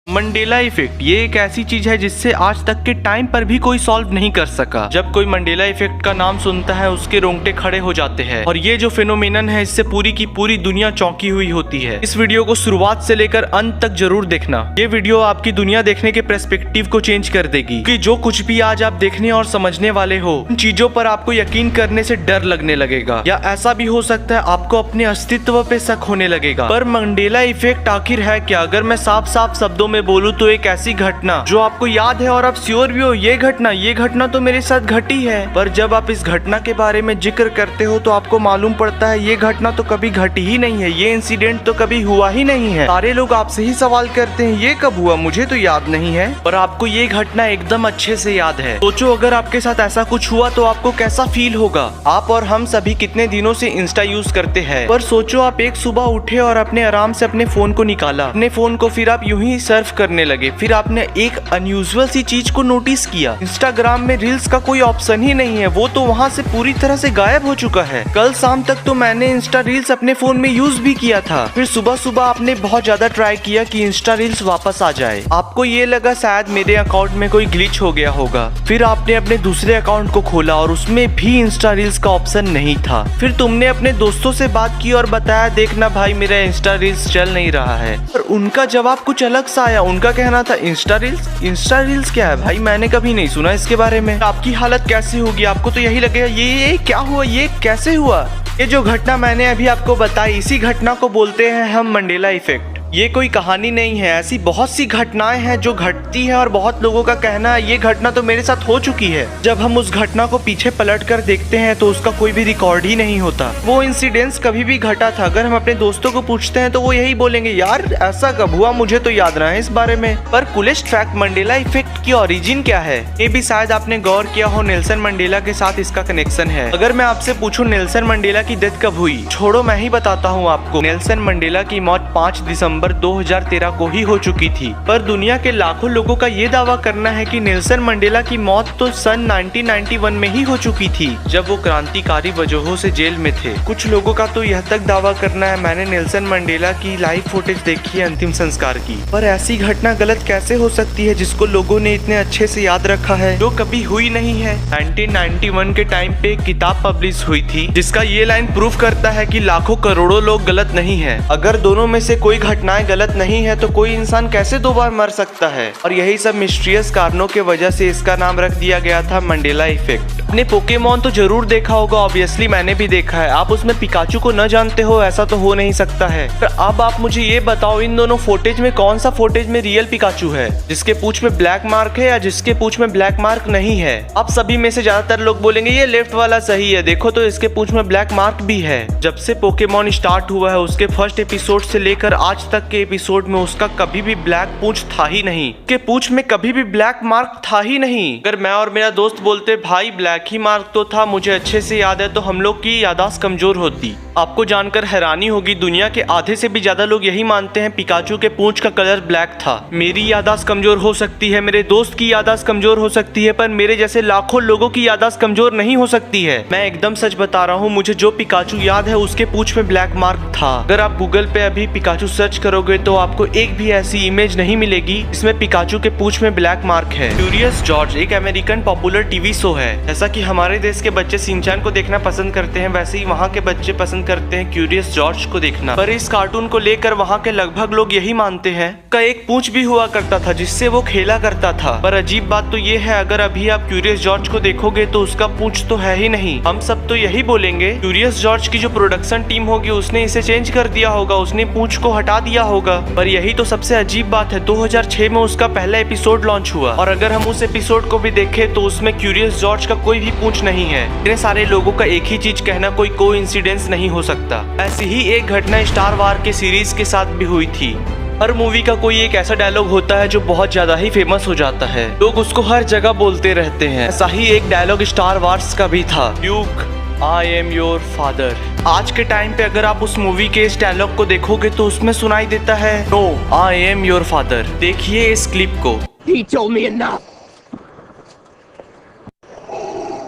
Mandela effect ये एक ऐसी चीज है जिससे आज तक के टाइम पर भी कोई सॉल्व नहीं कर सका। जब कोई मंडेला इफेक्ट का नाम सुनता है उसके रोंगटे खड़े हो जाते हैं और ये जो फिनोमिनन है इससे पूरी की पूरी दुनिया चौंकी हुई होती है। इस वीडियो को शुरुआत से लेकर अंत तक जरूर देखना। ये वीडियो आपकी दुनिया देखने के पर्सपेक्टिव को चेंज कर देगी कि जो कुछ भी आज आप देखने और समझने वाले हो उन चीजों पर आपको यकीन करने से डर लगने लगेगा, या ऐसा भी हो सकता है आपको अपने अस्तित्व पे शक होने लगेगा। पर मंडेला इफेक्ट आखिर है क्या? अगर मैं साफ साफ शब्दों में बोलूं तो एक ऐसी घटना जो आपको याद है और आप श्योर भी हो ये घटना तो मेरे साथ घटी है, पर जब आप इस घटना के बारे में जिक्र करते हो तो आपको मालूम पड़ता है ये घटना तो कभी घटी ही नहीं है, ये इंसिडेंट तो कभी हुआ ही नहीं है। सारे लोग आपसे ही सवाल करते हैं ये कब हुआ, मुझे तो याद नहीं है, पर आपको ये घटना एकदम अच्छे से याद है। सोचो अगर आपके साथ ऐसा कुछ हुआ तो आपको कैसा फील होगा। आप और हम सभी कितने दिनों से इंस्टा यूज करते हैं, पर सोचो आप एक सुबह उठे और अपने आराम से अपने फोन को निकाला, अपने फोन को फिर आप यूं ही सर्फ करने लगे, फिर आपने एक अनयूजुअल सी चीज को नोटिस किया। इंस्टाग्राम में रील्स का कोई ऑप्शन ही नहीं है, वो तो वहाँ से पूरी तरह से गायब हो चुका है। कल शाम तक तो मैंने इंस्टा रील्स अपने फोन में यूज भी किया था, फिर सुबह सुबह आपने बहुत ज्यादा ट्राई किया कि इंस्टा रील्स वापस आ जाए। आपको ये लगा शायद मेरे अकाउंट में कोई ग्लिच हो गया होगा, फिर आपने अपने दूसरे अकाउंट को खोला और उसमें भी इंस्टा रील्स का ऑप्शन नहीं था। फिर तुमने अपने दोस्तों से बात की और बताया देखना भाई मेरा इंस्टा रील्स चल नहीं रहा है, पर उनका जवाब कुछ अलग सा आया। उनका कहना था इंस्टा रील्स क्या है भाई, मैंने कभी नहीं सुना इसके बारे में। आपकी हालत कैसी होगी? आपको तो यही लगेगा ये क्या हुआ, ये कैसे हुआ। ये जो घटना मैंने अभी आपको बताई इसी घटना को बोलते हैं हम मंडेला इफेक्ट। ये कोई कहानी नहीं है, ऐसी बहुत सी घटनाएं हैं जो घटती है और बहुत लोगों का कहना है ये घटना तो मेरे साथ हो चुकी है। जब हम उस घटना को पीछे पलट कर देखते हैं तो उसका कोई भी रिकॉर्ड ही नहीं होता, वो इंसिडेंस कभी भी घटा था। अगर हम अपने दोस्तों को पूछते हैं तो वो यही बोलेंगे यार ऐसा कब हुआ, मुझे तो याद रहा है इस बारे में। पर कूलेस्ट फैक्ट मंडेला इफेक्ट की ओरिजिन क्या है ये भी शायद आपने गौर किया हो, नेल्सन मंडेला के साथ इसका कनेक्शन है। अगर मैं आपसे पूछूं नेल्सन मंडेला की डेथ कब हुई, छोड़ो मैं ही बताता हूँ आपको। नेल्सन मंडेला की मौत 5 दिसंबर 2013 को ही हो चुकी थी, पर दुनिया के लाखों लोगों का ये दावा करना है कि नेल्सन मंडेला की मौत तो सन 1991 में ही हो चुकी थी, जब वो क्रांतिकारी वजहों से जेल में थे। कुछ लोगों का तो यह तक दावा करना है मैंने नेल्सन मंडेला की लाइव फुटेज देखी है अंतिम संस्कार की। पर ऐसी घटना गलत कैसे हो सकती है जिसको लोगों ने इतने अच्छे से याद रखा है, जो कभी हुई नहीं है। 1991 के टाइम पे एक किताब पब्लिश हुई थी जिसका ये लाइन प्रूफ करता है कि लाखों करोड़ों लोग गलत नहीं है। अगर दोनों में से कोई घटनाएं गलत नहीं है तो कोई इंसान कैसे 2 बार मर सकता है। और यही सब मिस्टीरियस कारणों के वजह से इसका नाम रख दिया गया था मंडेला इफेक्ट। आपने पोकेमॉन तो जरूर देखा होगा, ऑब्वियसली मैंने भी देखा है। आप उसमें पिकाचू को न जानते हो ऐसा तो हो नहीं सकता है। पर अब आप मुझे ये बताओ इन दोनों फोटेज में कौन सा फोटेज में रियल पिकाचू है, जिसके पूंछ में ब्लैक मार्क है या जिसके पूंछ में ब्लैक मार्क नहीं है। आप सभी में से ज्यादातर लोग बोलेंगे ये लेफ्ट वाला सही है, देखो तो इसके पूंछ में ब्लैक मार्क भी है। जब से पोकेमॉन स्टार्ट हुआ है उसके फर्स्ट एपिसोड से लेकर आज तक के एपिसोड में उसका कभी भी ब्लैक पूंछ था ही नहीं, के पूंछ में कभी भी ब्लैक मार्क था ही नहीं। अगर मैं और मेरा दोस्त बोलते भाई ब्लैक ही मार्क तो था, मुझे अच्छे से याद है, तो हम लोग की याददाश्त कमजोर होती। आपको जानकर हैरानी होगी दुनिया के आधे से भी ज्यादा लोग यही मानते हैं पिकाचू के पूंछ का कलर ब्लैक था। मेरी याददाश्त कमजोर हो सकती है, मेरे दोस्त की याददाश्त कमजोर हो सकती है, पर मेरे जैसे लाखों लोगों की याददाश्त कमजोर नहीं हो सकती है। मैं एकदम सच बता रहा हूँ, मुझे जो पिकाचू याद है उसके पूंछ में ब्लैक मार्क था। अगर आप गूगल पे अभी पिकाचू सर्च करोगे तो आपको एक भी ऐसी इमेज नहीं मिलेगी इसमें पिकाचू के पूंछ में ब्लैक मार्क है। क्यूरियस जॉर्ज एक अमेरिकन पॉपुलर टीवी शो है। जैसा कि हमारे देश के बच्चे शिनचैन को देखना पसंद करते हैं, वैसे ही वहाँ के बच्चे पसंद करते हैं क्यूरियस जॉर्ज को देखना। पर इस कार्टून को लेकर वहाँ के लगभग लोग यही मानते हैं का एक पूंछ भी हुआ करता था जिससे वो खेला करता था। पर अजीब बात तो ये है अगर अभी आप क्यूरियस जॉर्ज को देखोगे तो उसका पूंछ तो है ही नहीं। हम सब तो यही बोलेंगे क्यूरियस जॉर्ज की जो प्रोडक्शन टीम होगी उसने इसे चेंज कर दिया होगा, उसने पूंछ को हटा दिया होगा। पर यही तो सबसे अजीब बात है, 2006 में उसका पहला एपिसोड लॉन्च हुआ और अगर हम उस एपिसोड को भी देखें तो उसमें क्यूरियस जॉर्ज का कोई भी पूंछ नहीं है। इतने सारे लोगों का एक ही चीज कहना कोई कोइंसिडेंस नहीं हो सकता। ऐसी ही एक घटना स्टार वार के सीरीज के साथ भी हुई थी। हर मूवी का कोई एक ऐसा डायलॉग होता है जो बहुत ज्यादा ही फेमस हो जाता है, लोग उसको हर जगह बोलते रहते हैं। ऐसा ही एक डायलॉग स्टार वार्स का भी था, Luke I am your father. आज के टाइम पे अगर आप उस मूवी के इस डायलॉग को देखोगे तो उसमें सुनाई देता है no I am your father. देखिए इस क्लिप को। He told me enough.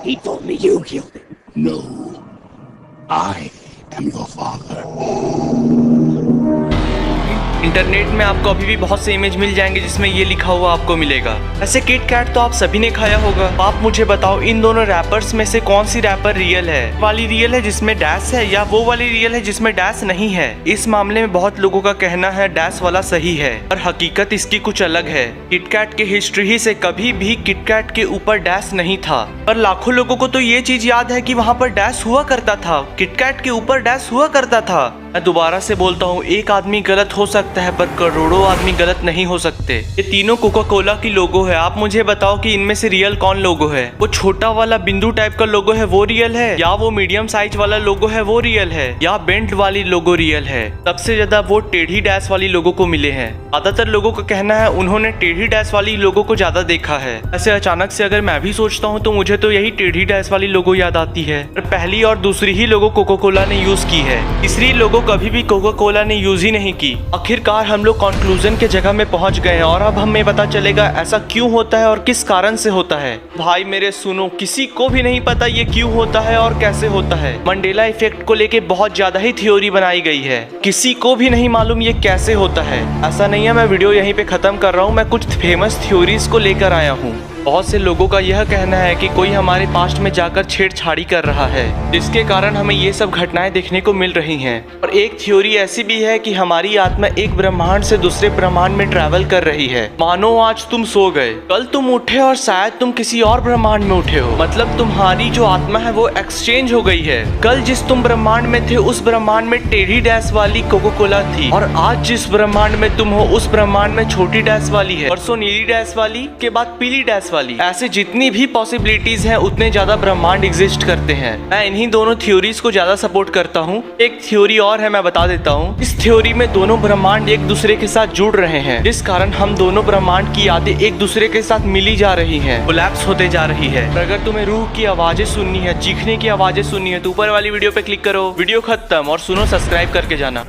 He told me you killed him. No, I am your father. Internet में आपको अभी भी बहुत से इमेज मिल जाएंगे जिसमें ये लिखा हुआ आपको मिलेगा। ऐसे किट कैट तो आप सभी ने खाया होगा। आप मुझे बताओ इन दोनों रैपर्स में से कौन सी रैपर रियल है? वाली रियल है जिसमें डैश है या वो वाली रियल है जिसमें डैश नहीं है? इस मामले में बहुत लोगों का कहना है डैश वाला सही है, पर हकीकत इसकी कुछ अलग है। किट कैट की हिस्ट्री ही से कभी भी किट कैट के ऊपर डैश नहीं था, पर लाखों लोगों को तो ये चीज याद है कि वहाँ पर डैश हुआ करता था, किट कैट के ऊपर डैश हुआ करता था। मैं दोबारा से बोलता हूँ, एक आदमी गलत हो सकता है पर करोड़ों आदमी गलत नहीं हो सकते। ये तीनों कोका कोला की लोगो है। आप मुझे बताओ कि इनमें से रियल कौन लोगो है? वो छोटा वाला बिंदु टाइप का लोगो है वो रियल है, या वो मीडियम साइज वाला लोगो है वो रियल है, या बेंट वाली लोगो रियल है? सबसे ज्यादा वो टेढ़ी डैश वाली लोगो को मिले हैं। ज्यादातर लोगों का कहना है उन्होंने टेढ़ी डैश वाली लोगो को ज्यादा देखा है। ऐसे अचानक से अगर मैं भी सोचता हूँ तो मुझे तो यही टेढ़ी डैश वाली लोगो याद आती है, पर पहली और दूसरी ही लोगो कोका कोला ने यूज की है, तीसरी लोगो कभी भी कोका कोला ने यूज ही नहीं की। आखिरकार हम लोग कंक्लूजन के जगह में पहुंच गए हैं और अब हमें पता चलेगा ऐसा क्यों होता है और किस कारण से होता है। भाई मेरे सुनो, किसी को भी नहीं पता ये क्यों होता है और कैसे होता है। मंडेला इफेक्ट को लेके बहुत ज्यादा ही थ्योरी बनाई गई है, किसी को भी नहीं मालूम ये कैसे होता है। ऐसा नहीं है मैं वीडियो यहीं पे खत्म कर रहा हूँ, मैं कुछ फेमस थ्योरीज को लेकर आया हूँ। बहुत से लोगों का यह कहना है कि कोई हमारे पास्ट में जाकर छेड़छाड़ी कर रहा है, जिसके कारण हमें ये सब घटनाएं देखने को मिल रही हैं। और एक थ्योरी ऐसी भी है कि हमारी आत्मा एक ब्रह्मांड से दूसरे ब्रह्मांड में ट्रैवल कर रही है। मानो आज तुम सो गए, कल तुम उठे और शायद तुम किसी और ब्रह्मांड में उठे हो, मतलब तुम्हारी जो आत्मा है वो एक्सचेंज हो गई है। कल जिस तुम ब्रह्मांड में थे उस ब्रह्मांड में टेढ़ी डैश वाली कोका कोला थी, और आज जिस ब्रह्मांड में तुम हो उस ब्रह्मांड में छोटी डैश वाली है, परसों नीली डैश वाली, के बाद पीली डैश वाली। ऐसे जितनी भी पॉसिबिलिटीज हैं उतने ज्यादा ब्रह्मांड एग्जिस्ट करते हैं। मैं इन्हीं दोनों थ्योरीज को ज्यादा सपोर्ट करता हूँ। एक थ्योरी और है, मैं बता देता हूँ। इस थ्योरी में दोनों ब्रह्मांड एक दूसरे के साथ जुड़ रहे हैं, जिस कारण हम दोनों ब्रह्मांड की यादें एक दूसरे के साथ मिली जा रही हैं, कोलैप्स होते जा रही है। अगर तुम्हें रूह की आवाजें सुननी है, चीखने की आवाजें सुननी है तो ऊपर वाली वीडियो पे क्लिक करो, वीडियो खत्म, और सुनो, सब्सक्राइब करके जाना।